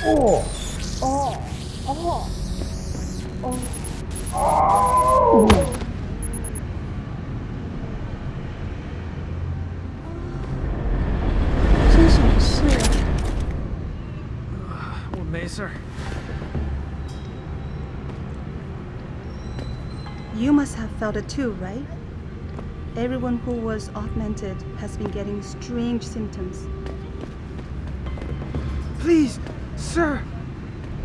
哦哦哦哦！这是什么事啊？我没事儿。You must have felt it too, right? Everyone who was augmented has been getting strange symptoms. Please, sir,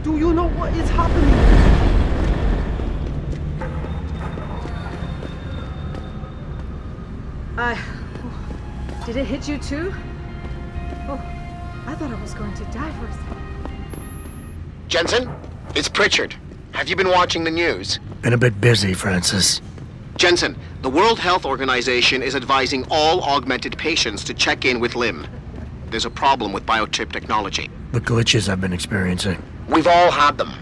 do you know what is happening? Did it hit you too? Oh, I thought I was going to die for a second. Jensen, it's Pritchard. Have you been watching the news? Been a bit busy, Francis. Jensen, the World Health Organization is advising all augmented patients to check in with Lim. There's a problem with biochip technology. The glitches I've been experiencing. We've all had them.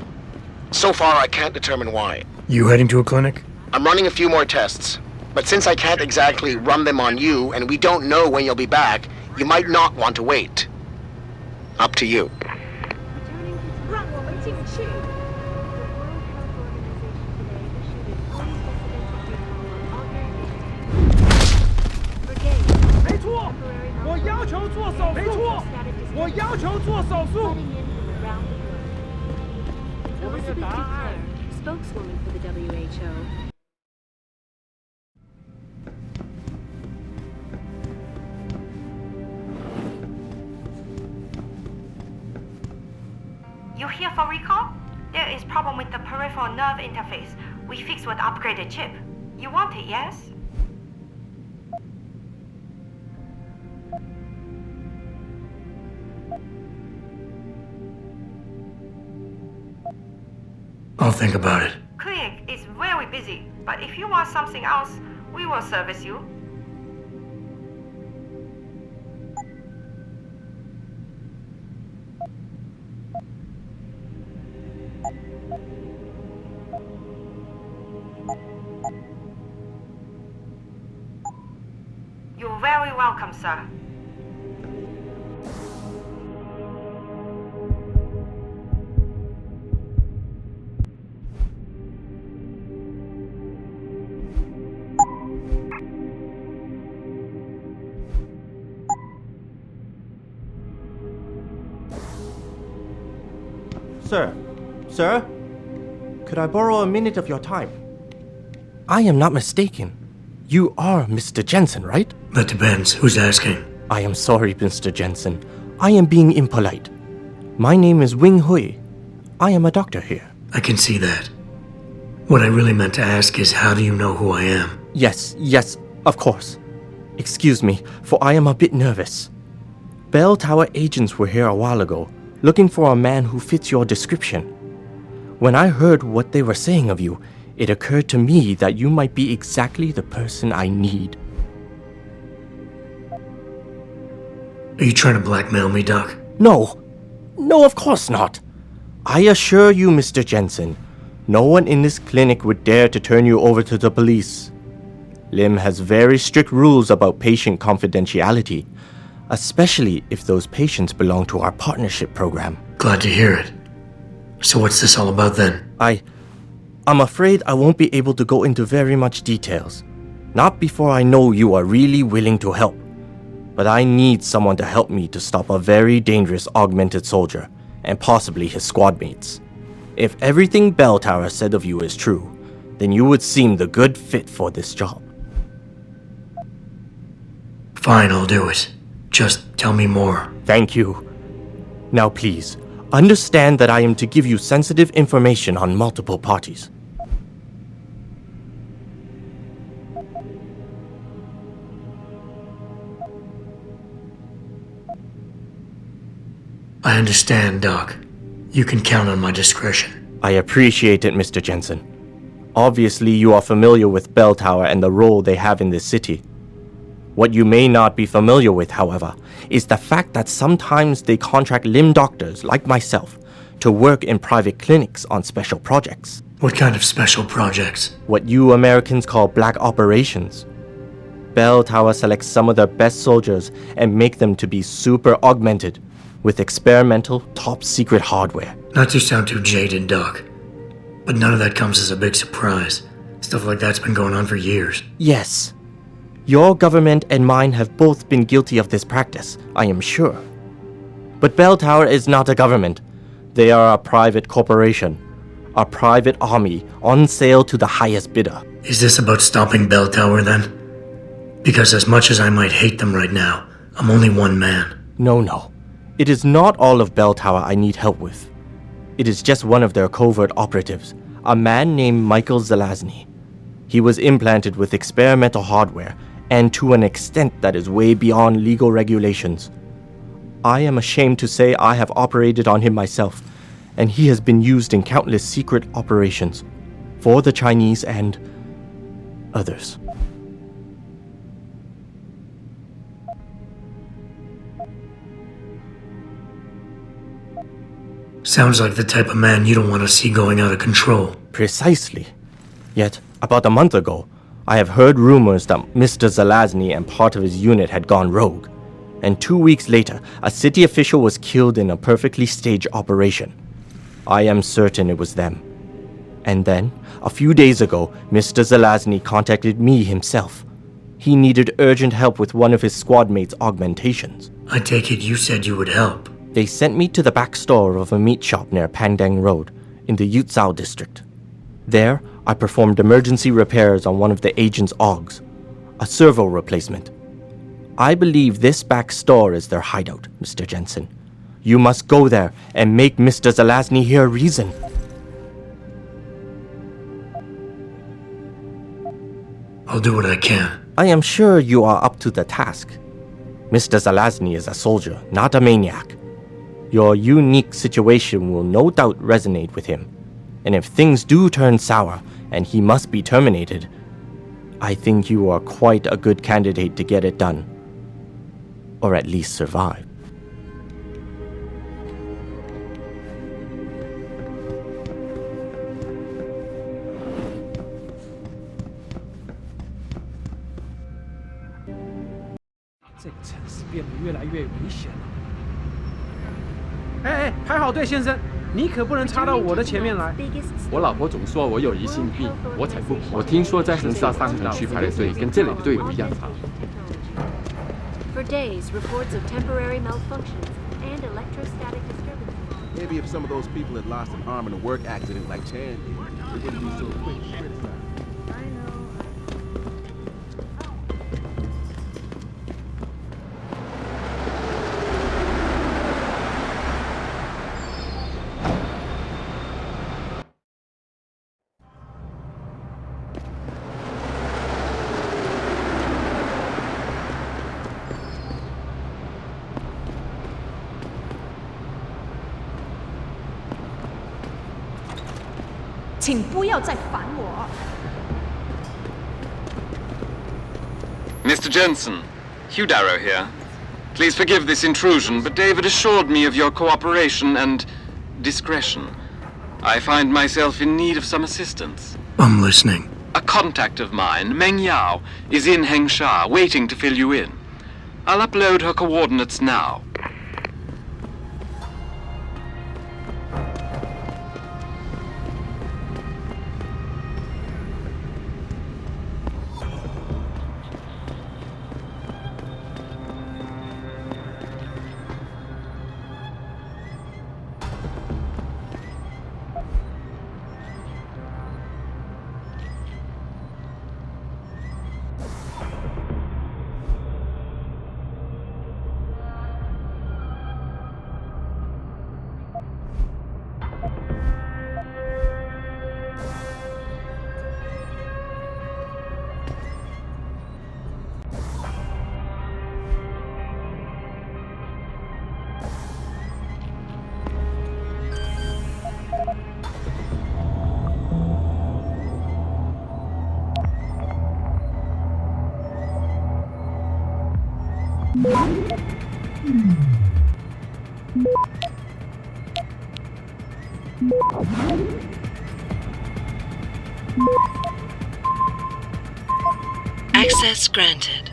So far, I can't determine why. You heading to a clinic? I'm running a few more tests. But since I can't exactly run them on you, and we don't know when you'll be back, you might not want to wait. Up to you. Spokeswoman for the WHO. You here for recall? There is problem with the peripheral nerve interface. We fixed with upgraded chip. You want it, yes? I'll think about it. Clinic is very busy, but if you want something else, we will service you. You're very welcome, sir. Sir, could I borrow a minute of your time? I am not mistaken. You are Mr. Jensen, right? That depends. Who's asking? I am sorry, Mr. Jensen. I am being impolite. My name is Wing Hui. I am a doctor here. I can see that. What I really meant to ask is, how do you know who I am? Yes, of course. Excuse me, for I am a bit nervous. Bell Tower agents were here a while ago, looking for a man who fits your description. When I heard what they were saying of you, it occurred to me that you might be exactly the person I need. Are you trying to blackmail me, Doc? No, of course not. I assure you, Mr. Jensen, no one in this clinic would dare to turn you over to the police. Lim has very strict rules about patient confidentiality, especially if those patients belong to our partnership program. Glad to hear it. So what's this all about then? I'm afraid I won't be able to go into very much details. Not before I know you are really willing to help. But I need someone to help me to stop a very dangerous augmented soldier, and possibly his squad mates. If everything Bell Tower said of you is true, then you would seem the good fit for this job. Fine, I'll do it. Just tell me more. Thank you. Now please, understand that I am to give you sensitive information on multiple parties. I understand, Doc. You can count on my discretion. I appreciate it, Mr. Jensen. Obviously, you are familiar with Bell Tower and the role they have in this city. What you may not be familiar with, however, is the fact that sometimes they contract limb doctors like myself to work in private clinics on special projects. What kind of special projects? What you Americans call black operations. Bell Tower selects some of their best soldiers and make them to be super augmented, with experimental, top-secret hardware. Not to sound too jaded, Doc, but none of that comes as a big surprise. Stuff like that's been going on for years. Yes. Your government and mine have both been guilty of this practice, I am sure. But Bell Tower is not a government. They are a private corporation. A private army on sale to the highest bidder. Is this about stopping Bell Tower then? Because as much as I might hate them right now, I'm only one man. No. It is not all of Bell Tower I need help with. It is just one of their covert operatives, a man named Michael Zelazny. He was implanted with experimental hardware, and to an extent that is way beyond legal regulations. I am ashamed to say I have operated on him myself, and he has been used in countless secret operations for the Chinese and others. Sounds like the type of man you don't want to see going out of control. Precisely. Yet, about a month ago, I have heard rumors that Mr. Zelazny and part of his unit had gone rogue. And 2 weeks later, a city official was killed in a perfectly staged operation. I am certain it was them. And then, a few days ago, Mr. Zelazny contacted me himself. He needed urgent help with one of his squad mates' augmentations. I take it you said you would help. They sent me to the back store of a meat shop near Pandang Road, in the Yutzao district. There, I performed emergency repairs on one of the agent's augs, a servo replacement. I believe this back store is their hideout, Mr. Jensen. You must go there and make Mr. Zelazny hear reason. I'll do what I can. I am sure you are up to the task. Mr. Zelazny is a soldier, not a maniac. Your unique situation will no doubt resonate with him. And if things do turn sour and he must be terminated, I think you are quite a good candidate to get it done. Or at least survive.哎，排好队，先生，你可不能插到我的前面来。我老婆总说我有疑心病，我才不。我听说在恒沙商城区排的队跟这里的队不一样长。For days, reports of temporary malfunctions and electrostatic disturbances. Maybe if some of those people had lost an arm in a work accident like Chan did, it wouldn't be so quick to criticize. Mr. Jensen, Hugh Darrow here. Please forgive this intrusion, but David assured me of your cooperation and discretion. I find myself in need of some assistance. I'm listening. A contact of mine, Meng Yao, is in Hengsha, waiting to fill you in. I'll upload her coordinates now. Access granted.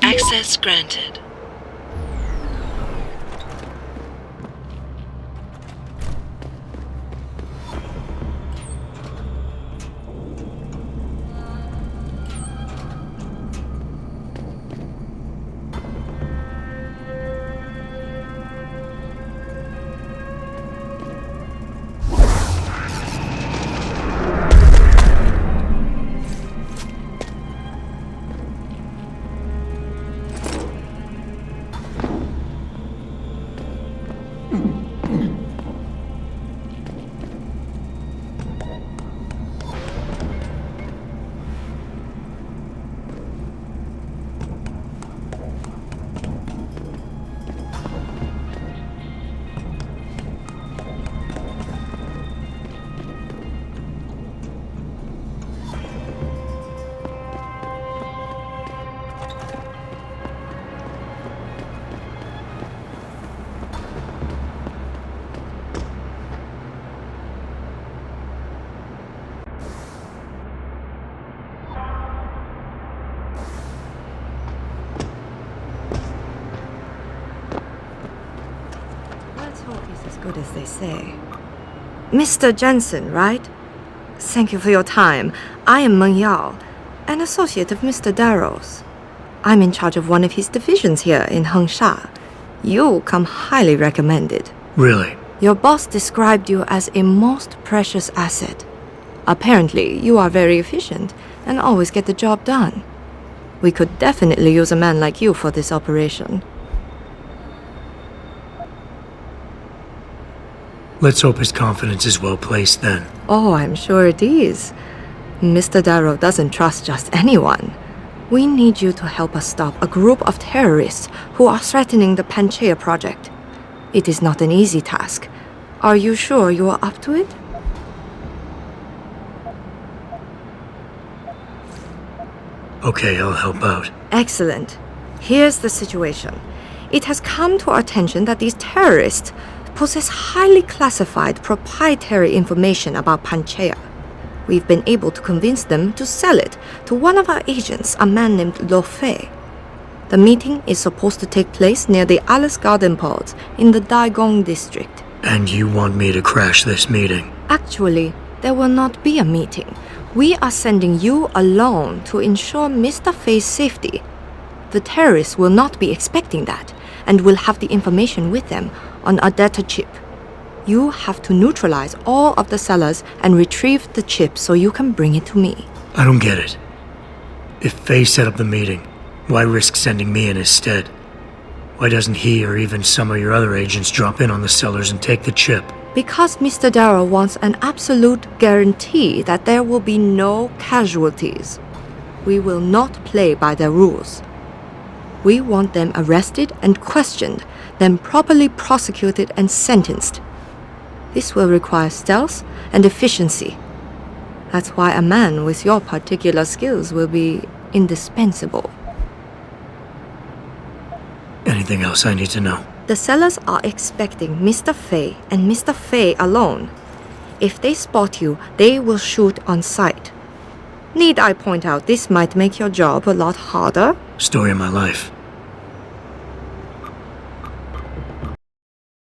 Access granted. Let's hope he's as good as they say. Mr. Jensen, right? Thank you for your time. I am Meng Yao, an associate of Mr. Darrow's. I'm in charge of one of his divisions here in Hengsha. You come highly recommended. Really? Your boss described you as a most precious asset. Apparently, you are very efficient and always get the job done. We could definitely use a man like you for this operation. Let's hope his confidence is well placed then. Oh, I'm sure it is. Mr. Darrow doesn't trust just anyone. We need you to help us stop a group of terrorists who are threatening the Panchaea project. It is not an easy task. Are you sure you are up to it? Okay, I'll help out. Excellent. Here's the situation. It has come to our attention that these terrorists possess highly classified proprietary information about Panchaea. We've been able to convince them to sell it to one of our agents, a man named Lo Fei. The meeting is supposed to take place near the Alice Garden Pods in the Daigong district. And you want me to crash this meeting? Actually, there will not be a meeting. We are sending you alone to ensure Mr. Fei's safety. The terrorists will not be expecting that and will have the information with them on a data chip. You have to neutralize all of the sellers and retrieve the chip so you can bring it to me. I don't get it. If Fei set up the meeting, why risk sending me in his stead? Why doesn't he or even some of your other agents drop in on the sellers and take the chip? Because Mr. Darrow wants an absolute guarantee that there will be no casualties. We will not play by their rules. We want them arrested and questioned, then properly prosecuted and sentenced. This will require stealth and efficiency. That's why a man with your particular skills will be indispensable. Anything else I need to know? The sellers are expecting Mr. Fei and Mr. Fei alone. If they spot you, they will shoot on sight. Need I point out this might make your job a lot harder? Story of my life.